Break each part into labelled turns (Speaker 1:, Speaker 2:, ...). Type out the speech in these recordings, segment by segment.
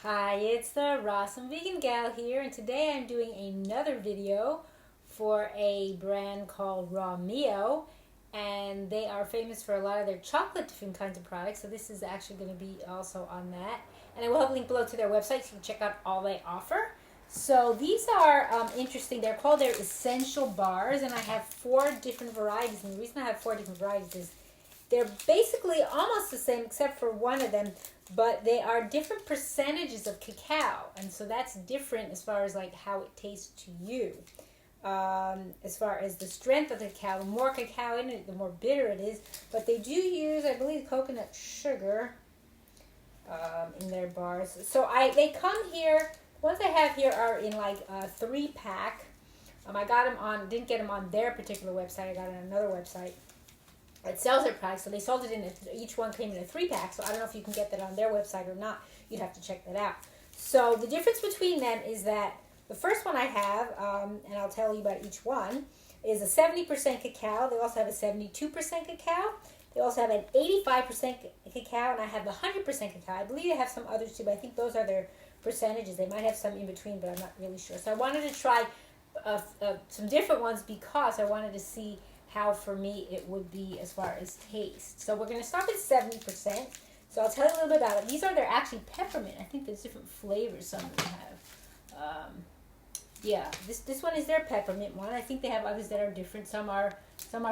Speaker 1: Hi, it's the Rawsome Vegan Gal here, and today I'm doing another video for a brand called Rawmio, and they are famous for a lot of their chocolate different kinds of products, so this is actually going to be also on that. And I will have a link below to their website so you can check out all they offer. So these are interesting. They're called their essential bars, and I have 4 different varieties, and the reason I have 4 different varieties is they're basically almost the same except for one of them, but they are different percentages of cacao, and so that's different as far as like how it tastes to you. As far as the strength of the cacao, the more cacao in it, the more bitter it is. But they do use, I believe, coconut sugar in their bars. So they come here. The ones I have here are in like a 3-pack. I got them on, didn't get them on their particular website. I got it on another website. It sells their products, so they sold it in each one came in a 3-pack, so I don't know if you can get that on their website or not. You'd have to check that out. So the difference between them is that the first one I have, and I'll tell you about each one, is a 70% cacao. They also have a 72% cacao. They also have an 85% cacao, and I have the 100% cacao. I believe they have some others too, but I think those are their percentages. They might have some in between, but I'm not really sure. So I wanted to try some different ones because I wanted to see how for me it would be as far as taste. So we're going to start with 70%. So I'll tell you a little bit about it. These are their actually peppermint. I think there's different flavors some of them have. Yeah, this one is their peppermint one. I think they have others that are different. Some are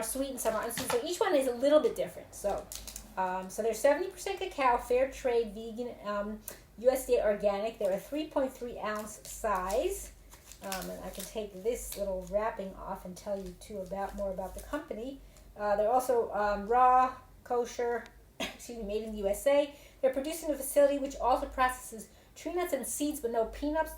Speaker 1: sweet and some are unsweet. So each one is a little bit different. So so they're 70% cacao, fair trade, vegan, USDA organic. They're a 3.3 ounce size. And I can take this little wrapping off and tell you too more about the company. They're also raw, kosher, made in the USA. They're produced in a facility which also processes tree nuts and seeds, but no peanuts,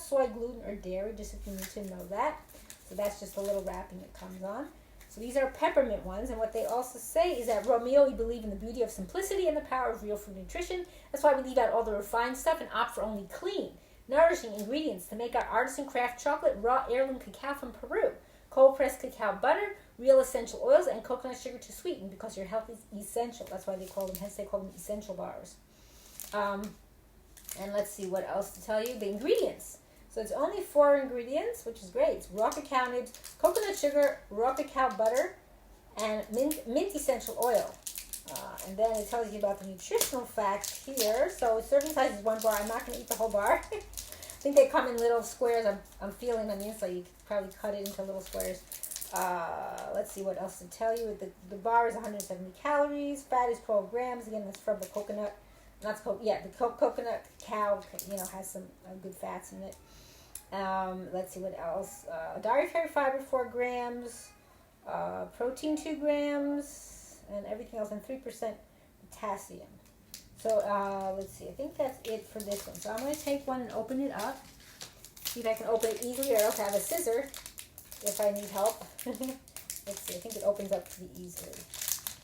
Speaker 1: soy, gluten, or dairy, just if you need to know that. So that's just a little wrapping that comes on. So these are peppermint ones, and what they also say is that Rawmio, we believe in the beauty of simplicity and the power of real food nutrition. That's why we leave out all the refined stuff and opt for only clean, nourishing ingredients to make our artisan-crafted chocolate, raw heirloom cacao from Peru, cold-pressed cacao butter, real essential oils, and coconut sugar to sweeten, because your health is essential. That's why they call them, hence they call them essential bars. And let's see what else to tell you. The ingredients. So it's only 4 ingredients, which is great. It's raw cacao nibs, coconut sugar, raw cacao butter, and mint essential oil. And then it tells you about the nutritional facts here. So serving size is 1 bar. I'm not going to eat the whole bar. I think they come in little squares. I'm feeling on the inside. You could probably cut it into little squares. Let's see what else to tell you. The bar is 170 calories. Fat is 12 grams. Again, that's from the coconut. The coconut cacao, has some good fats in it. Let's see what else. Dietary fiber 4 grams. Protein 2 grams. And everything else, and 3% potassium. So let's see. I think that's it for this one. So I'm going to take one and open it up. See if I can open it easily, or else I have a scissor if I need help. Let's see. I think it opens up pretty easily.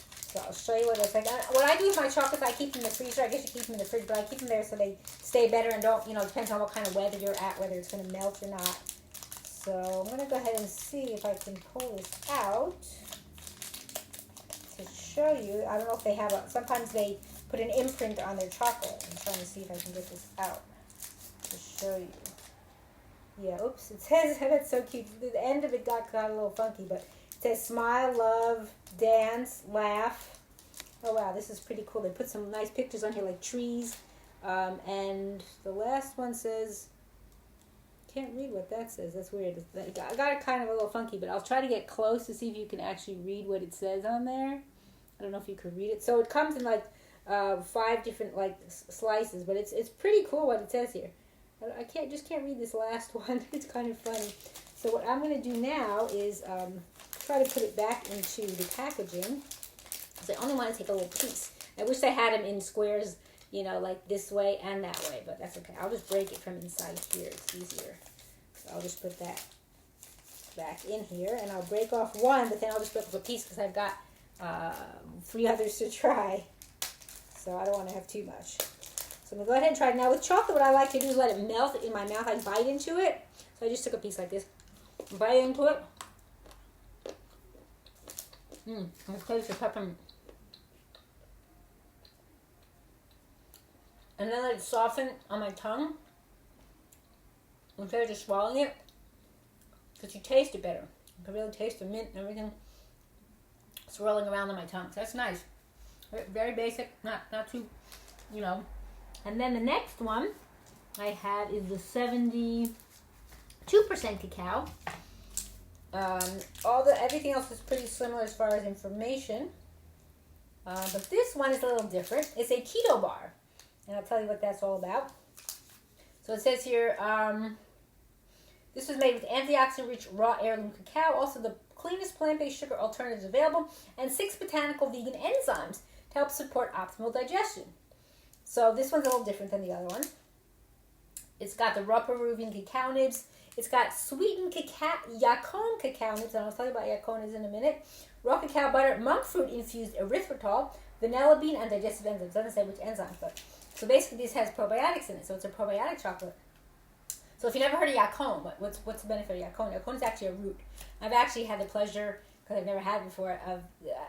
Speaker 1: So I'll show you what it looks like. What I do with my chocolates, I keep them in the freezer. I guess you keep them in the fridge, but I keep them there so they stay better and don't, it depends on what kind of weather you're at, whether it's going to melt or not. So I'm going to go ahead and see if I can pull this out to show you. I don't know if they have sometimes they put an imprint on their chocolate. I'm trying to see if I can get this out to show you. Yeah, oops, it says, that's so cute. The end of it got a little funky, but it says smile, love, dance, laugh. Oh wow, this is pretty cool. They put some nice pictures on here like trees. And the last one says, can't read what that says. That's weird. I got it kind of a little funky, but I'll try to get close to see if you can actually read what it says on there. I don't know if you could read it. So it comes in like 5 different like slices, but it's pretty cool what it says here. I can't read this last one. It's kind of funny. So what I'm going to do now is try to put it back into the packaging, because I only want to take a little piece. I wish I had them in squares, like this way and that way, but that's okay. I'll just break it from inside here. It's easier. So I'll just put that back in here, and I'll break off one, but then I'll just break off a piece because I've got 3 others to try. So I don't want to have too much. So I'm going to go ahead and try it. Now with chocolate, what I like to do is let it melt in my mouth. I bite into it. So I just took a piece like this. Bite into it. It tastes the peppermint. and then let it soften on my tongue instead of just swallowing it, because you taste it better. You can really taste the mint and everything swirling around on my tongue. So that's nice. Very basic, not too, you know. And then the next one I have is the 72% cacao. Everything else is pretty similar as far as information. But this one is a little different. It's a keto bar. And I'll tell you what that's all about. So it says here, this was made with antioxidant-rich raw heirloom cacao, also the cleanest plant-based sugar alternatives available, and 6 botanical vegan enzymes to help support optimal digestion. So this one's a little different than the other one. It's got the raw Peruvian cacao nibs. It's got sweetened yacon cacao nibs, and I'll tell you about yacones in a minute. Raw cacao butter, monk fruit infused erythritol, vanilla bean, and digestive enzymes. It doesn't say which enzymes, but so basically this has probiotics in it, so it's a probiotic chocolate. So if you never heard of yacon, what's the benefit of yacon? Yacon is actually a root. I've actually had the pleasure, because I've never had it before, of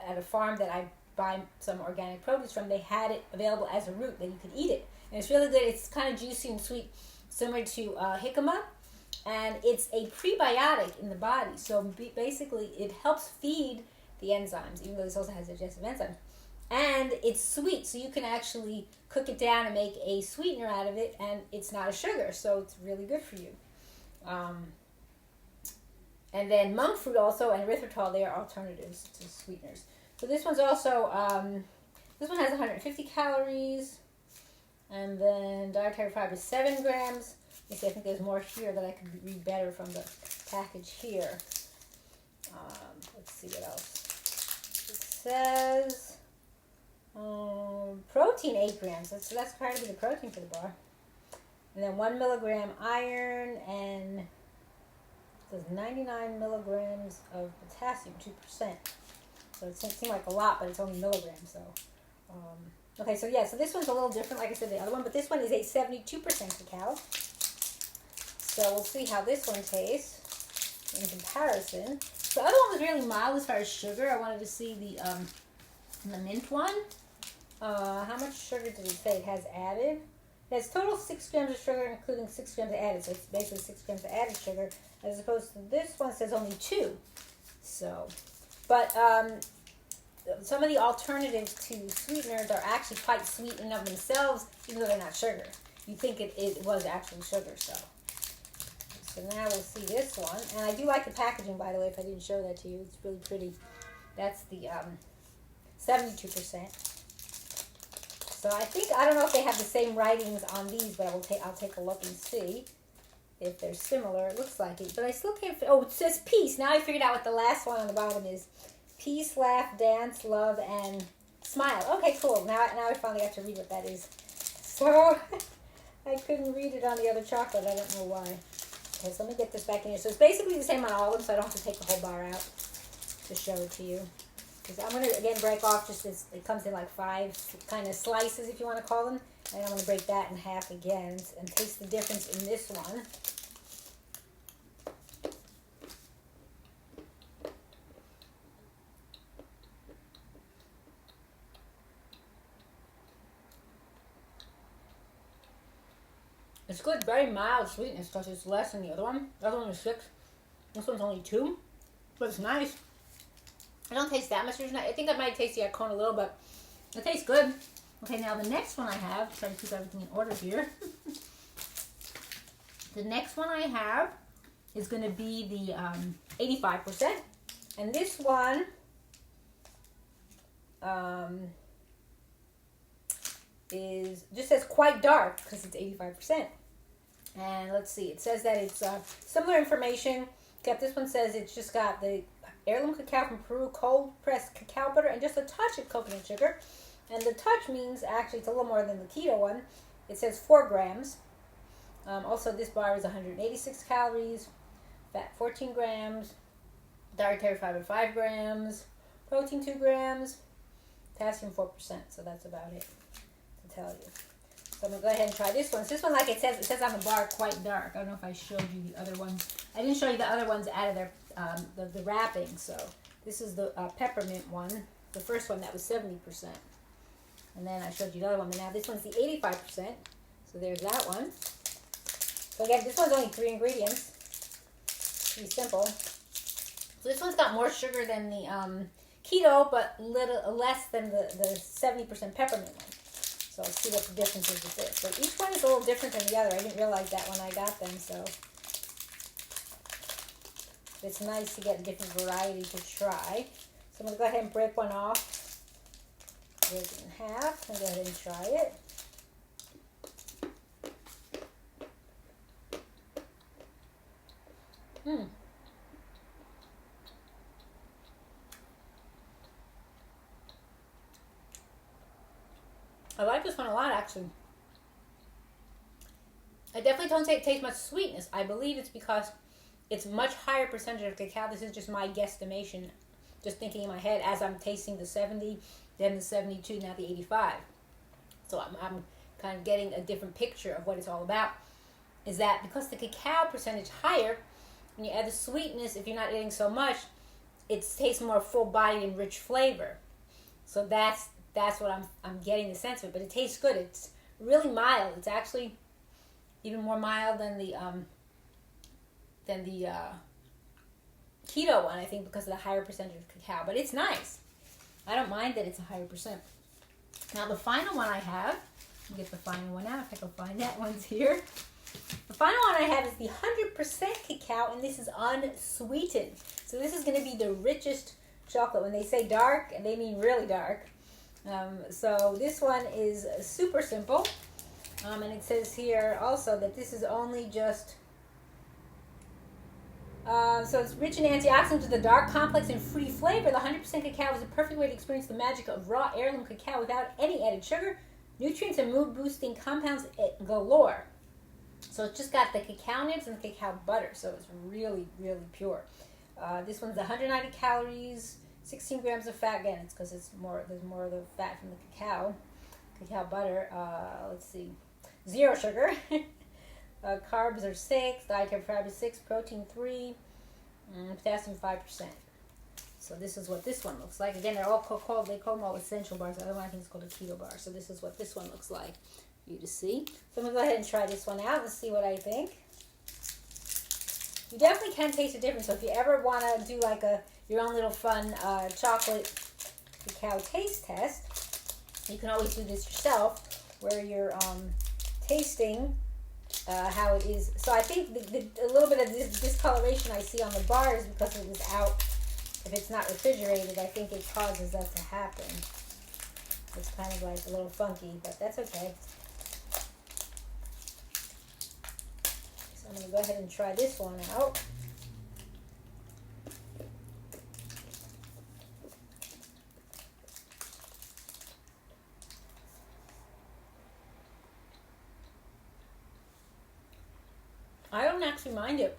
Speaker 1: at a farm that I buy some organic produce from. They had it available as a root that you could eat it, and it's really good. It's kind of juicy and sweet, similar to jicama, and it's a prebiotic in the body. So basically, it helps feed the enzymes, even though this also has digestive enzymes. And it's sweet, so you can actually cook it down and make a sweetener out of it, and it's not a sugar, so it's really good for you. And then monk fruit also and erythritol, they are alternatives to sweeteners. So this one's also, this one has 150 calories, and then dietary fiber 7 grams. Let's see, I think there's more here that I could read better from the package here. Let's see what else. It says protein 8 grams. So that's part of the protein for the bar. And then 1 milligram iron, and it says 99 milligrams of potassium, 2%. So it seems like a lot, but it's only milligrams. So, okay, so yeah, so this one's a little different, like I said, the other one, but this one is a 72% cacao. So we'll see how this one tastes in comparison. The other one was really mild as far as sugar. I wanted to see the mint one. How much sugar did it say it has added? It has total 6 grams of sugar, including 6 grams of added. So it's basically 6 grams of added sugar, as opposed to this one says only 2. So, but some of the alternatives to sweeteners are actually quite sweet in and of themselves, even though they're not sugar. You think it was actually sugar, so. So now we'll see this one. And I do like the packaging, by the way, if I didn't show that to you. It's really pretty. That's the 72%. So I don't know if they have the same writings on these, but I'll take a look and see if they're similar. It looks like it, but I still can't, oh, it says peace. Now I figured out what the last one on the bottom is. Peace, laugh, dance, love, and smile. Okay, cool. Now I finally got to read what that is. So, I couldn't read it on the other chocolate. I don't know why. Okay, so let me get this back in here. So it's basically the same on all of them, so I don't have to take the whole bar out to show it to you. Because I'm going to, again, break off just this, it comes in like 5 kind of slices, if you want to call them. And I'm going to break that in half again and taste the difference in this one. It's good, very mild sweetness because it's less than the other one. The other one was 6. This one's only 2. But it's nice. I don't taste that much. I think I might taste the yacon a little, but it tastes good. Okay, now the next one I have, try to keep everything in order here. The next one I have is going to be the 85%. And this one is just says quite dark because it's 85%. And let's see, it says that it's similar information, except this one says it's just got the heirloom cacao from Peru, cold pressed cacao butter, and just a touch of coconut sugar. And the touch means actually it's a little more than the keto one. It says 4 grams. Also, this bar is 186 calories, fat 14 grams, dietary fiber 5 grams, protein 2 grams, potassium 4%. So that's about it to tell you. So I'm going to go ahead and try this one. So this one, like it says on the bar, quite dark. I don't know if I showed you the other ones. I didn't show you the other ones out of their the wrapping. So this is the peppermint one, the first one that was 70%. And then I showed you the other one, but now this one's the 85%. So there's that one. So again, this one's only 3 ingredients. Pretty simple. So this one's got more sugar than the keto, but little less than the 70% peppermint one. So let's see what the difference is with this. But each one is a little different than the other. I didn't realize that when I got them, so it's nice to get a different variety to try. So I'm going to go ahead and break one off. Break it in half and go ahead and try it. I like this one a lot, actually. I definitely don't taste much sweetness. I believe it's because it's much higher percentage of cacao. This is just my guesstimation, just thinking in my head as I'm tasting the 70, then the 72, now the 85. So I'm kind of getting a different picture of what it's all about. Is that because the cacao percentage higher, when you add the sweetness, if you're not eating so much, it tastes more full-bodied and rich flavor. So that's what I'm getting the sense of it. But it tastes good. It's really mild. It's actually even more mild than the keto one, I think, because of the higher percentage of cacao. But it's nice. I don't mind that it's a higher percent. Now the final one I have, let me get the final one out if I can find that. One's here. The final one I have is the 100% cacao, and this is unsweetened. So this is going to be the richest chocolate. When they say dark, and they mean really dark. So this one is super simple. And it says here also that this is only just... so it's rich in antioxidants with a dark, complex, and fruity flavor. The 100% cacao is a perfect way to experience the magic of raw heirloom cacao without any added sugar, nutrients, and mood-boosting compounds galore. So it's just got the cacao nibs and the cacao butter, so it's really, really pure. This one's 190 calories, 16 grams of fat. Again, it's because there's more of the fat from the cacao butter. Let's see, 0 sugar. Carbs are 6, dietary fiber 6, protein 3, potassium 5%. So this is what this one looks like. Again, they're all called, they call them all essential bars. The other one I think is called a keto bar. So this is what this one looks like for you to see. So I'm going to go ahead and try this one out and see what I think. You definitely can taste the difference. So if you ever want to do like your own little fun chocolate cacao taste test, you can always do this yourself, where you're tasting how it is. So I think a little bit of this discoloration I see on the bar is because it was out. If it's not refrigerated, I think it causes that to happen. It's kind of like a little funky, but that's okay. So I'm going to go ahead and try this one out. I don't actually mind it.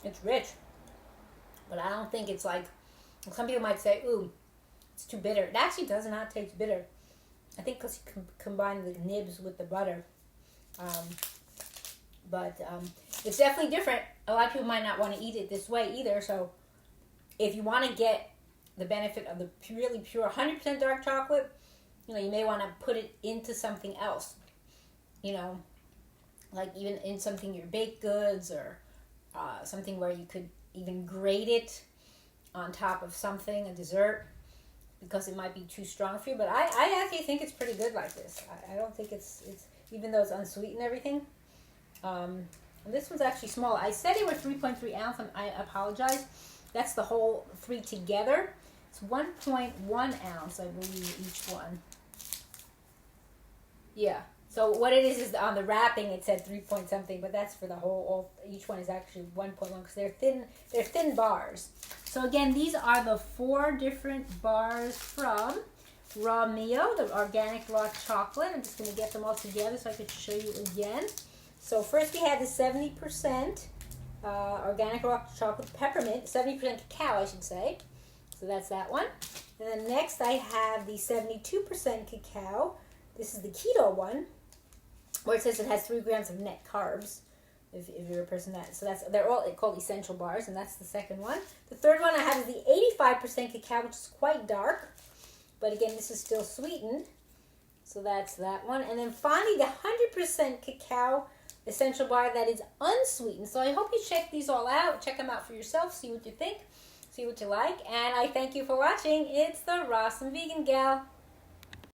Speaker 1: It's rich. But I don't think it's like, some people might say, ooh, it's too bitter. It actually does not taste bitter. I think because you combine the nibs with the butter. But it's definitely different. A lot of people might not want to eat it this way either. So if you want to get the benefit of the really pure 100% dark chocolate, you may want to put it into something else. Like even in something, your baked goods, or something where you could even grate it on top of something, a dessert, because it might be too strong for you. But I actually think it's pretty good like this. I don't think it's even though it's unsweetened and everything. And this one's actually small. I said it was 3.3 ounce, and I apologize. That's the whole 3 together. It's 1.1 ounce, I believe, each one. Yeah. So what it is on the wrapping it said 3 point something, but that's for the whole. Each one is actually 1.1 because they're thin. They're thin bars. So again, these are the 4 different bars from Rawmio, the organic raw chocolate. I'm just going to get them all together so I could show you again. So first we had the 70% organic raw chocolate peppermint, 70% cacao, I should say. So that's that one. And then next I have the 72% cacao. This is the keto one, where it says it has 3 grams of net carbs, if you're a person that. So they're all called essential bars, and that's the second one. The third one I have is the 85% cacao, which is quite dark, But again, this is still sweetened. So that's that one. And then finally, the 100% cacao essential bar that is unsweetened. So I hope you check these all out. Check them out for yourself. See what you think. See what you like. And I thank you for watching. It's the Rawsome Vegan Gal.